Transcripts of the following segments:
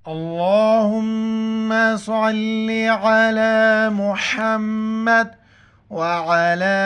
अल्लाहुम्मा सल्लि अला मुहम्मद व अला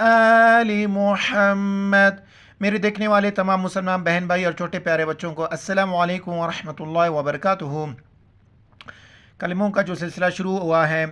आलि मुहम्मद। मेरे देखने वाले तमाम मुसलमान बहन भाई और छोटे प्यारे बच्चों को अस्सलामु अलैकुम व रहमतुल्लाहि व बरकातुहू। कलमों का जो सिलसिला शुरू हुआ है,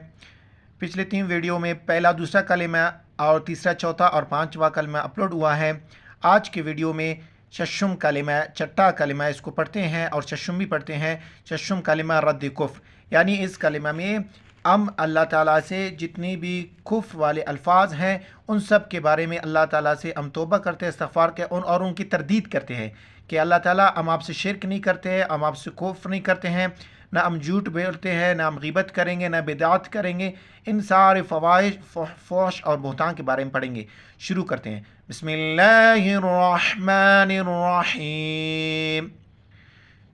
पिछले 3 वीडियो में पहला दूसरा कलमा और तीसरा चौथा और पांचवा कलमा अपलोड हुआ है। आज के वीडियो में चशुम कलिमा, छठा कलिमा, इसको पढ़ते हैं और चशुम भी पढ़ते हैं। चशुम कलिमा रद्द कुफ्र, यानी इस कलिमा में हम अल्लाह ताला से जितनी भी कुफ्र वाले अल्फाज हैं उन सब के बारे में अल्लाह ताला से हम तौबा करते हैं, इस्तग़फ़ार के और उनकी तरदीद करते हैं कि अल्लाह ताला हम आपसे शिरक नहीं करते हैं, हम आपसे कुफ्र नहीं करते हैं, ना हम झूठ बोलते हैं, ना हम ग़ीबत करेंगे, ना बिदअत करेंगे। इन सारे फ़वाहिश, फ़हश और बहतान के बारे में पढ़ेंगे। शुरू करते हैं। बिस्मिल्लाहिर्रहमानिर्रहीम।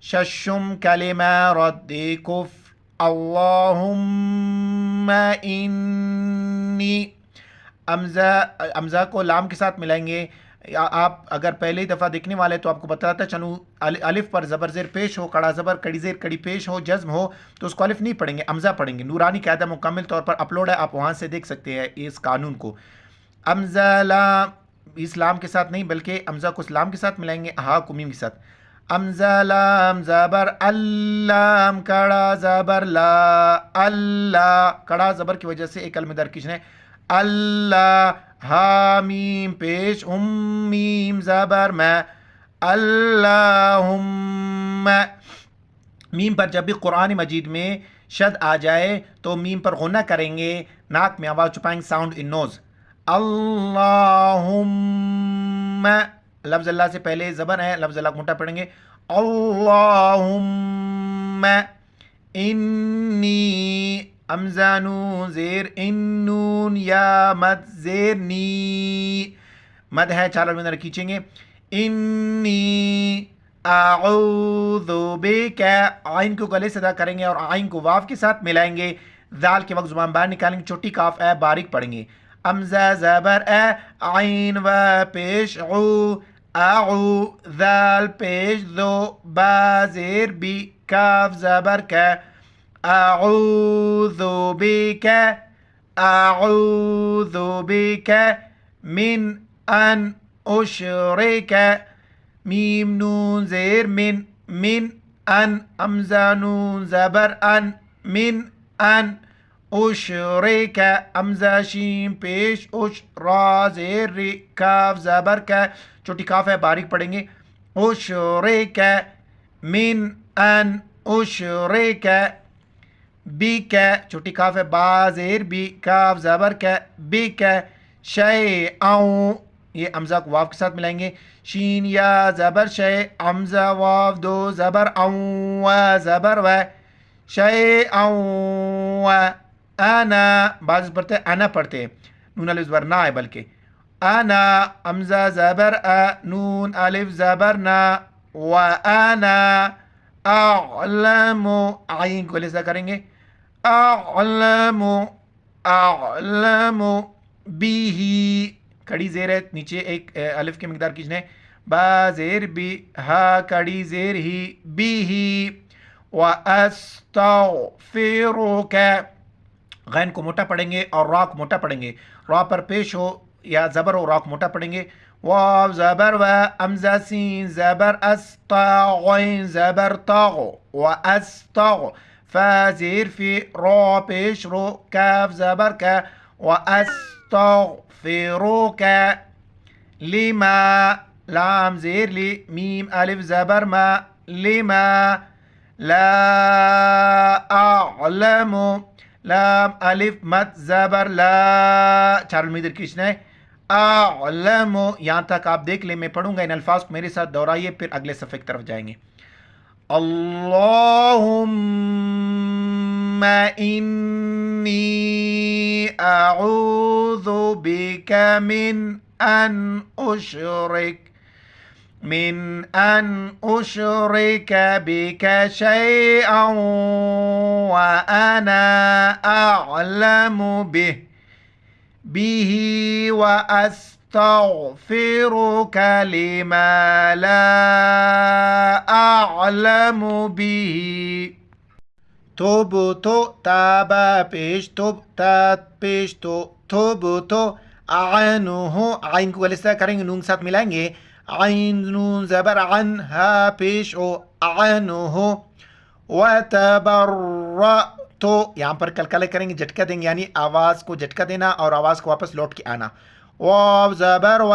शशुम कलिमा रद्दि कुफ्र। अल्लाहुम्मा इन्नी, अमज़ा को लाम के साथ मिलाएंगे। आप अगर पहली दफ़ा देखने वाले तो आपको बताता चलूँ, अलिफ पर ज़बर ज़ेर पेश हो, कड़ा ज़बर कड़ी ज़ेर कड़ी पेश हो, जज्म हो तो उसको अलिफ नहीं पढ़ेंगे, अमज़ा पढ़ेंगे। नूरानी कायदा मुकम्मल तौर पर अपलोड है, आप वहाँ से देख सकते हैं इस कानून को। अमज़ा लाम इस्लाम के साथ नहीं बल्कि अमज़ा को इस्लाम के साथ मिलाएंगे, हा को मीम के साथ। अमज़ा लाम ज़बर अल्लाम, कड़ा ज़बर ला, अल्लाह कड़ा ज़बर की वजह से एक कलमे दरकिश है। अल्लाह, हा मीम पेश, मीम ज़बर मैं, अल्लाहुम्मा। मीम पर जब भी कुरान मजीद में शद आ जाए तो मीम पर गुन्ना करेंगे, नाक में आवाज़ छुपाएंगे, साउंड इन नोज। अल्लाहुम्मा, लफ्ज़ अल्लाह से पहले ज़बर है, लफ्ज़ अल्लाह मोटा पढ़ेंगे। अल्लाहुम्मा इन्नी, अमज़ा नून ज़ेर इन्नून, या मद ज़ेर नी, मद है चार में खींचेंगे। इन्नी आऊज़ु बिका, आइन को गले से अदा करेंगे और आइन को वाव के साथ मिलाएंगे। दाल के वक्त जुबान बाहर निकालेंगे, छोटी काफ है बारीक पढ़ेंगे। अमज़ा ज़बर अ, आइन व पेश उ, आऊ, दाल पेश दो, बा ज़ेर बी, काफ ज़बर का, आऊज़ु बिका, आऊज़ु बिका मिन अन उशरिका, मीम नून ज़ेर मिन, मिन अन, अमज़ा नून ज़बर अन, मिन अन उशरिका, अमज़ा शीम पेश उश, रा ज़ेर री, काफ ज़बर का, छोटी काफ है बारीक पढ़ेंगे। उशरिका मिन अन उशरिका बिका, छोटी काफ है बा ज़ेर बी, काफ ज़बर का, बिका शैअन, ये अमज़ा को वाव के साथ मिलाएंगे। शीन या ज़बर शे, अमज़ा वाव दो ज़बर औ, व ज़बर व, शैअन व, अना, बाज़ पढ़ते अना पढ़ते हैं, नून अलिफ ज़बर ना है बल्कि अना, अमज़ा ज़बर अ, नून अलिफ ज़बर ना, व अना अअलमु, आइन को लिसा करेंगे, अअलमु, अअलमु बिही, कड़ी ज़ेर है, नीचे एक अलिफ की मिकदार खींचने, बा ज़ेर बी, हा कड़ी ज़ेर ही, बिही, व अस्तग़फ़िरुका, गैन को मोटा पढ़ेंगे और रा को मोटा पढ़ेंगे। रा पर पेश हो या ज़बर हो, रा को मोटा पढ़ेंगे। वाव ज़बर व, अमज़ा सीन ज़बर अस्ताग़, ज़बर ताग़, व अस्ताग़, फा ज़ेर फी, रा पेश रो, काफ ज़बर का, व अस्तग़फ़िरुका लिमा, लाम ज़ेर ली, मीम अलिफ ज़बर मा, लिमा ला अअलमु, लाम अलिफ मद ज़बर ला, चार में इधर खींचना है। अअलमु, यहाँ तक आप देख लें, मैं पढ़ूंगा, इन अल्फाज को मेरे साथ दोहराइए, फिर अगले सफ़े की तरफ जाएंगे। अल्लाहुम्मा इन्नी अऊज़ु बिका मिन अन उशरिक बिका शैअन व अना अअलमु बिही व أستغفرك لما لا أعلم به. تبت تابا پیش تب تات پیش تو تبت عنه عین کو غلط کریں گے نون کے ساتھ ملائیں گے عین نون زبر عن ہا پیش او عنه وتبرأت یہاں پر کلکلے کریں گے جھٹکا دیں گے یعنی آواز کو جھٹکا دینا اور آواز کو واپس لوٹ کے آنا. واو زبر و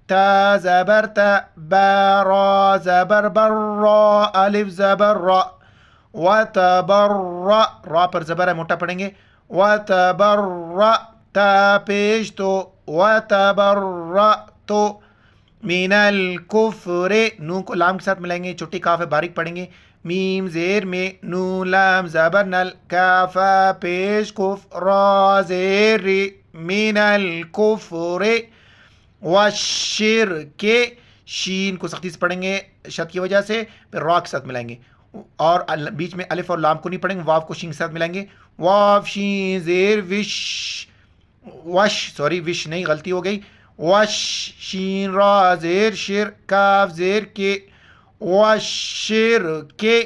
تا زبر تا با را زبر بر را الف زبر را وتبرأ را پر زبر ہے موٹا پڑھیں گے وتبرأ تا پیش تو وتبرأت من الکفر نون کو لام کے ساتھ ملائیں گے چھوٹی کاف ہے باریک پڑھیں گے میم زیر میں نون لام زبر نل کاف پیش کف را زیر ری من الکفر والشرک شین کو سختی سے پڑھیں گے شد کی وجہ سے پھر را کے ساتھ ملائیں گے اور بیچ میں الف اور لام کو نہیں پڑھیں گے واو کو شین کے ساتھ ملائیں گے واو شین زیر وش وش سوری وش نہیں غلطی ہو گئی وش شین را زیر شر کاف زیر کے وشر کے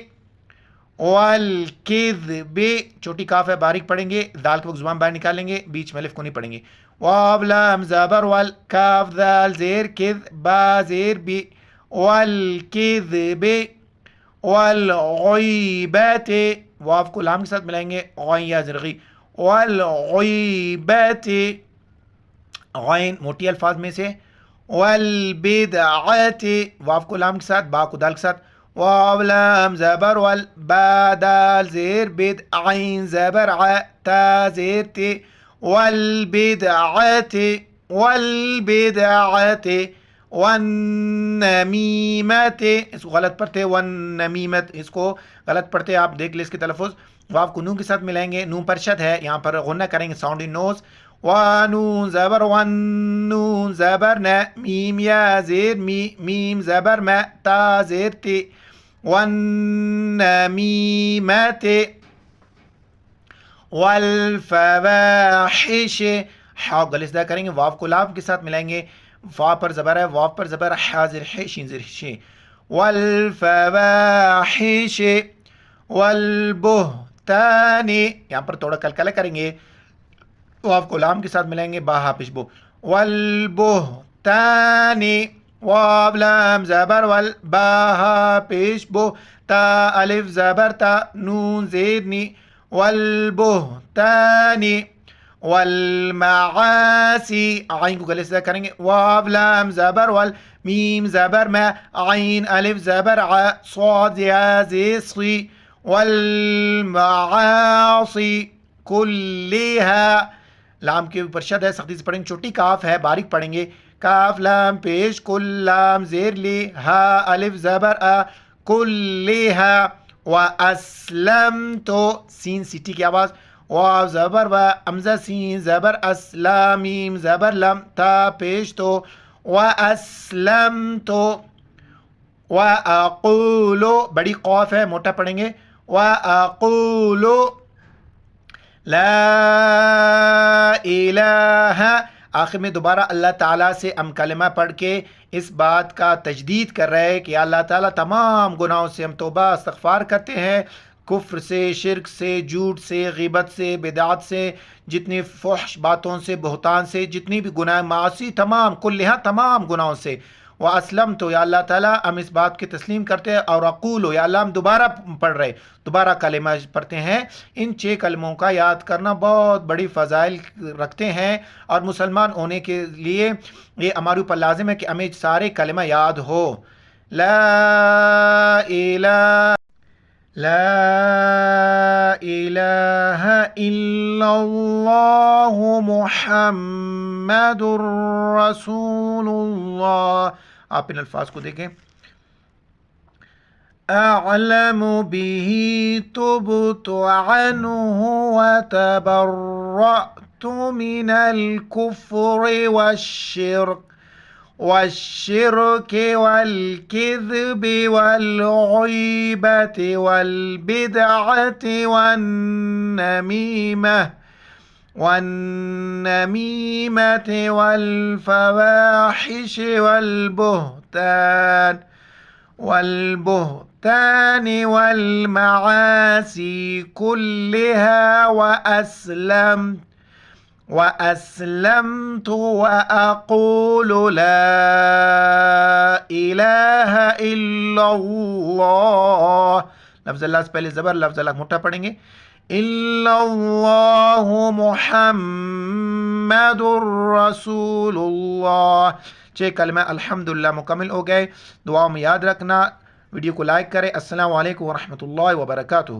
والکذب چھوٹی کاف ہے باریک پڑھیں گے دال کے وقت زبان باہر نکالیں گے بیچ میں الف کو نہیں پڑھیں گے واو لام زبر وال کاف دال زیر کذ با زیر بی والکذب والغیبت واو کو لام کے ساتھ ملائیں گے غین یا زرغی والغیبت غین موٹی الفاظ میں سے والبدعت واو کو لام کے ساتھ با کو دال کے ساتھ واو لام زبر وال با دال زیر بد عین زبر ع تا زیر ت والبدعت والبدعت والنمیمت اس کو غلط پڑھتے والنمیمت اس کو غلط پڑھتے آپ دیکھ لیں اس کے تلفظ واو کو نون کے ساتھ ملائیں گے نون پر شد ہے یہاں پر غنہ کریں گے ساؤنڈ ان نوز وانون زبر ونون زبر ن میم یا زیر می میم زبر م تا زیر تی والنمیمت والفواحش حا غلط ادا کریں گے واو کو لام کے ساتھ ملائیں گے فا پر زبر ہے واو پر زبر حاضر ہے شین زیر ش والفواحش والبہتان یہاں پر تھوڑا کلکلہ کریں گے واو کو لام کے ساتھ ملائیں گے با ہا پیش بو والبہتان واو لام زبر وال با ہا پیش بو تا الف زبر تا نون زیر نی والبہتان والمعاصی عین کو غلط ادا کریں گے واو لام زبر وال میم زبر ما عین الف زبر ع صاد یا زیر صی والمعاصی کلها لام کے اوپر شد ہے سختی سے پڑھیں گے چھوٹی کاف ہے باریک پڑھیں گے کاف لام پیش کل لام زیر لی ہا الف زبر ا کلها واسلمت سین سیٹی کی آواز واو زبر و امزہ سین زبر اسلام میم زبر لم تا پیش تو واسلمت واقول بڑی قاف ہے موٹا پڑھیں گے واقول لا الہ آخر میں دوبارہ اللہ تعالیٰ سے ہم کلمہ پڑھ کے اس بات کا تجدید کر رہے ہیں کہ اللہ تعالیٰ تمام گناہوں سے ہم توبہ استغفار کرتے ہیں کفر سے شرک سے جھوٹ سے غیبت سے بدعت سے جتنی فحش باتوں سے بہتان سے جتنی بھی گناہ معاصی تمام کلہا تمام گناہوں سے واسلم تو یا اللہ تعالیٰ ہم اس بات کی تسلیم کرتے ہیں اور اقول یا اللہ ہم دوبارہ پڑھ رہے دوبارہ کلمہ پڑھتے ہیں ان 6 کلموں کا یاد کرنا بہت بڑی فضائل رکھتے ہیں اور مسلمان ہونے کے لیے یہ ہمارے اوپر لازم ہے کہ ہمیں سارے کلمہ یاد ہو لا الہ الا اللہ محمد رسول اللہ آپ ان الفاظ کو دیکھیں اعلم به تبت عنه وتبرأت من الكفر والشرك والكذب والغيبة والبدعة والنميمة والنميمة والفواحش والبهتان والمعاصي كلها وأسلمت وأقول لا إله إلا الله. لفظ اللہ سے پہلے زبر، لفظ اللہ موٹا پڑھیں گے. الا اللہ محمد رسول اللہ. 6 کلمہ الحمدللہ مکمل ہو گئے. دعاؤں میں یاد رکھنا. ویڈیو کو لائک کریں. السلام علیکم ورحمۃ اللہ وبرکاتہ.